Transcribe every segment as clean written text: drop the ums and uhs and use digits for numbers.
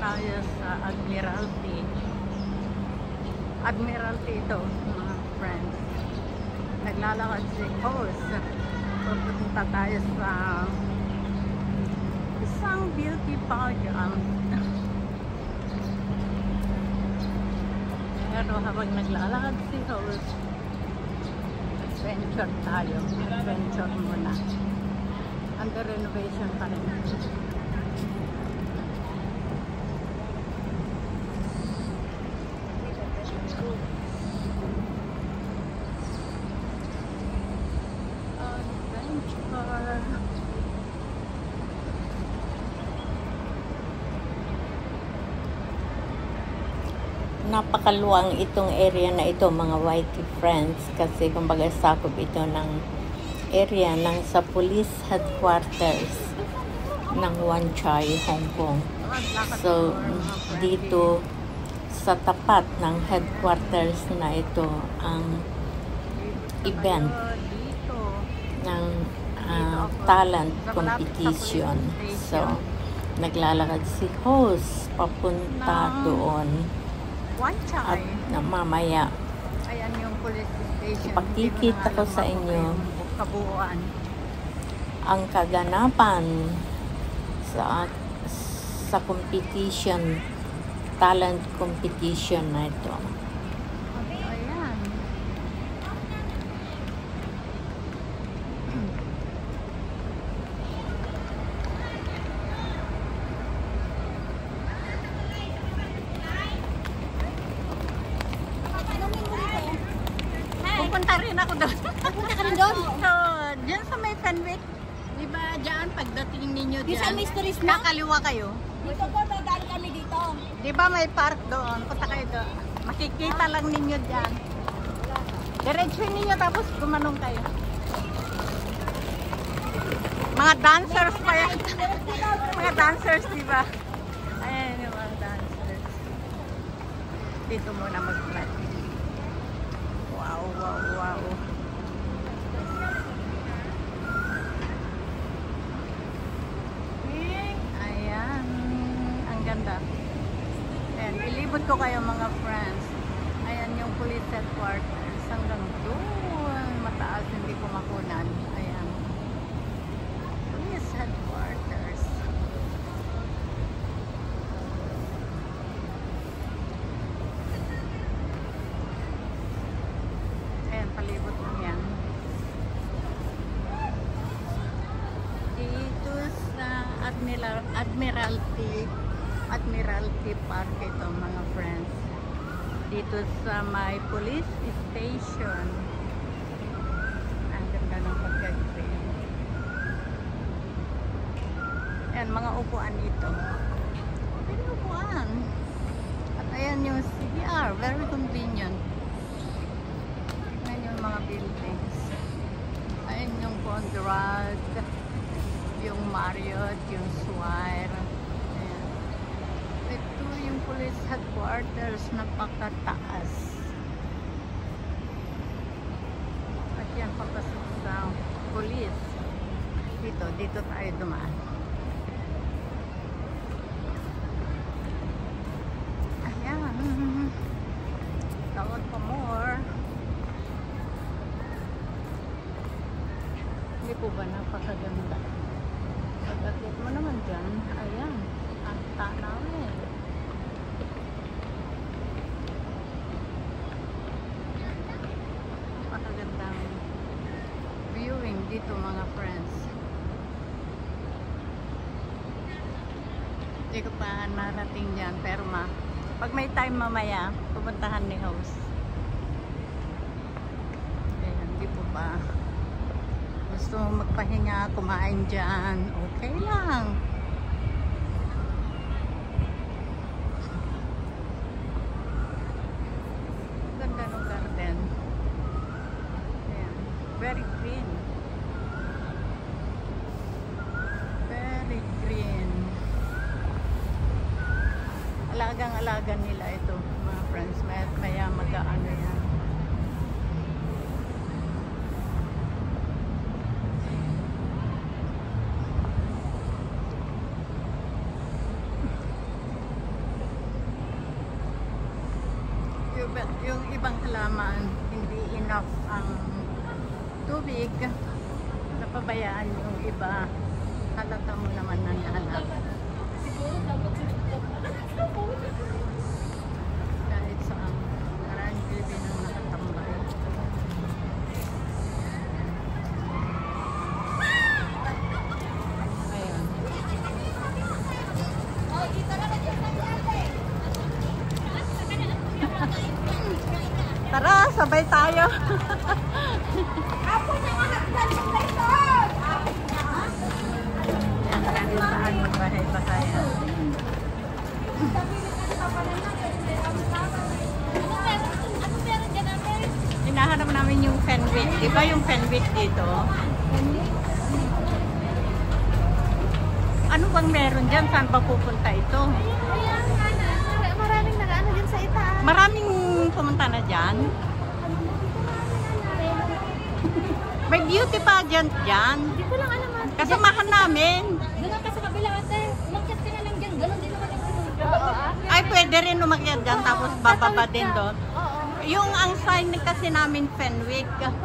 tayo sa Admiralty. Admiralty ito, mga friends. Naglalakad si host. Pupunta tayo sa isang beauty pageant. Pero habang naglalakad si host, adventure tayo. Adventure muna. Under renovation pa rin. Napakaluwang itong area na ito, mga whitey friends, kasi kumbaga sakop ito ng area ng sa police headquarters ng Wan Chai, Hong Kong. So dito sa tapat ng headquarters na ito ang event ng talent competition. So naglalakad si host papunta doon. At mamaya ayan yung police station. Ipakikita ko sa inyo kabuuan ang kaganapan sa competition, talent competition na ito. Ayan. Pupunta rin ako doon. Pupunta ka rin doon? So, dyan sa may Fenwick. Diba, dyan, pagdating ninyo dyan. Sa mysteries na? Kakaliwa kayo. Dito po, dadaan kami dito. Diba may park doon? Punta kayo doon. Makikita lang ninyo dyan. Diretsuin ninyo tapos gumanong kayo. Mga dancers pa yan. Mga dancers, diba? Ayan yung mga dancers. Dito muna mag-flat. Wow, wow, wow. Ayan. Ang ganda. Ayan. Ilibot ko kayo mga friends. Ayan yung police headquarters. Hanggang doon. Mataas. Hindi ko makunan. Ayan. Police headquarters. Palibot mo yan. Dito sa Admiralty Park ito mga friends. Dito sa may police station. Ang ganda ng pagka-green. Ayan, mga upuan dito. Pwede upuan. At ayan yung CDR. Very convenient. Mga buildings. Ayun yung Conrad, yung Marriott, yung Swire. Ayan. Ito yung police headquarters, napakataas. At yan papasok sa police. Dito tayo dumaan. Ayan. Tawag pa more. Hindi po ba napakaganda? Pag-akit mo naman dyan, ayan, ang namin. Napakagandang viewing dito mga friends. Hindi ko pa narating dyan, pero pag may time mamaya, pupuntahan ni host. Ayan, hindi po ba gusto mo magpahinga, kumain dyan, okay lang. Ganda ng garden. Ayan. Very green. Very green. Alagang-alaga nila ito, mga friends. Maya mag-aano yan. yung ibang halaman, hindi enough ang tubig. Napabayaan yung iba. Halata mo naman ng halaman. Kahit saan, maraming Pilipinong nakatambay. Ayan. Tara, sabay tayo. Yan, kahit saan magbahay-bahayan. Hinahanap namin yung Fenwick. Diba yung Fenwick dito? Ano bang meron dyan? Saan ba pupunta ito? Maraming nag-ano din sa itaas. Maraming pumunta na dyan. May beauty pageant dyan. Hindi ko lang alam. Kasamahan namin. Doon ka sa kabila ate. Umakyat ka na lang dyan. Ganon din naman yung Ay, pwede rin umakyat dyan tapos bababa din doon. Oo. Yung ang sign kasi namin Fenwick. Tanong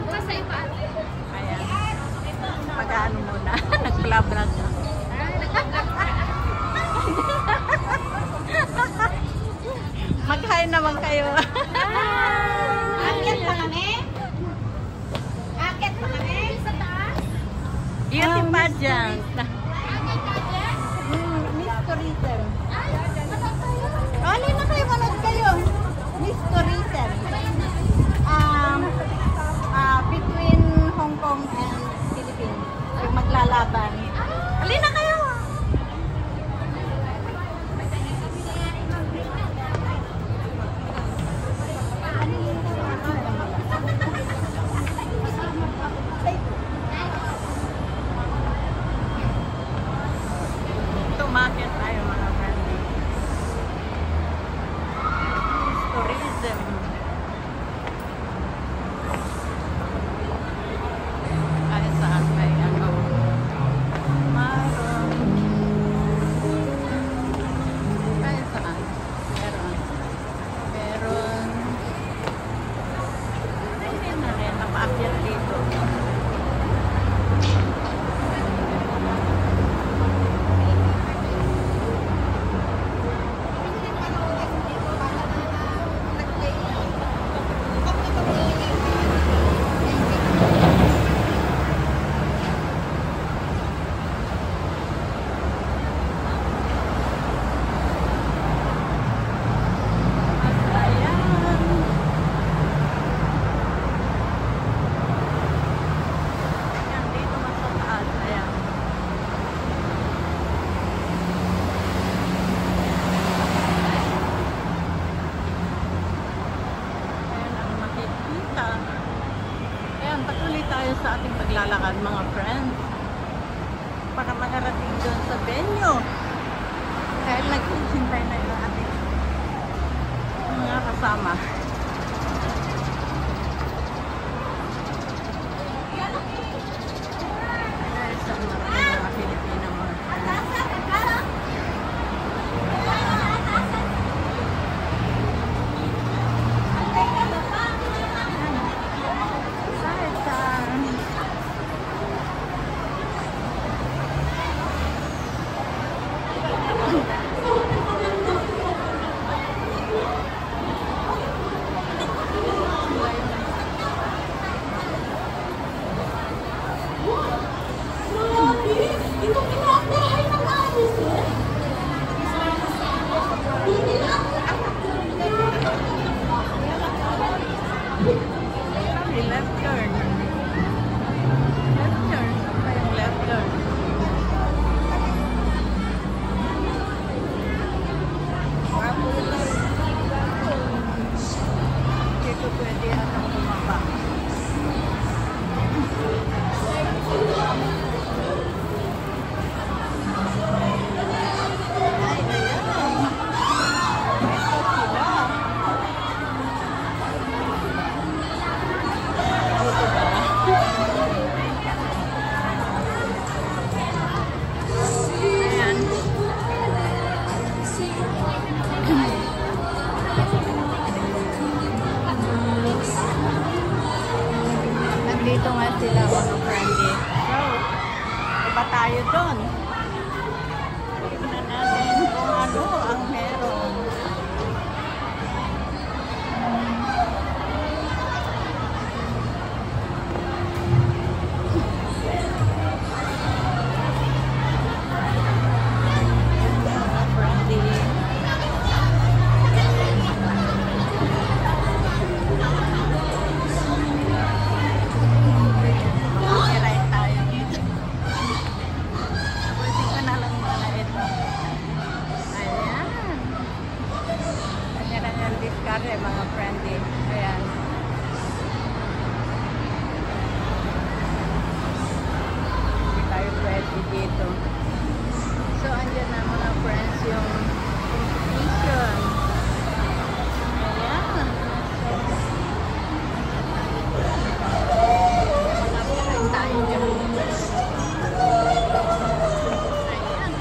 ka sa iba ate. Ayan. Pag-ano muna. Nag-vlog na. Mag-hi naman kayo. Akyat pa kami? Akyat pa kami? Sa taas? Beauty pageant. Miss Tourism. Ay, nasaan tayo? Alin na kayo, manood kayo. Miss Tourism. Between Hong Kong and Philippines. Yung maglalaban. Alin na kayo. Tumakit tayo mga friends. Tourism. Kahit saan may ano. Maroon. Kahit saan. Meron. Meron. Hindi na rin. Napaakyat dito. Sa ating paglalakad mga friends para makarating doon sa venue dahil naghihintay na yung ating mga kasama. Dahil sa mga Pilipino mga friends. ba tayo doon? Tignan natin kung ano ang meron. Mga friendly. Ayan. Hindi tayo pwede dito. So, andyan na mga friends yung competition. Ayan. Mga tayo dyan. Ayan.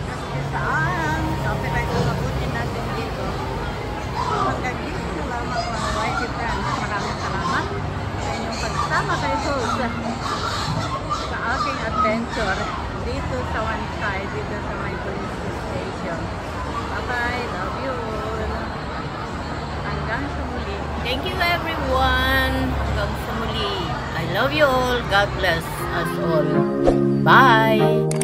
Kasi saan? Copyright na mabutin natin dito. Hanggang dito lamang mga YT friends. Maraming salamat sa inyong pagsama kay Rose sa aking adventure dito sa one side, dito sa my police station. Bye-bye. Love you all. Hanggang sa muli. Thank you everyone. Hanggang sa muli. I love you all. God bless us all. Bye.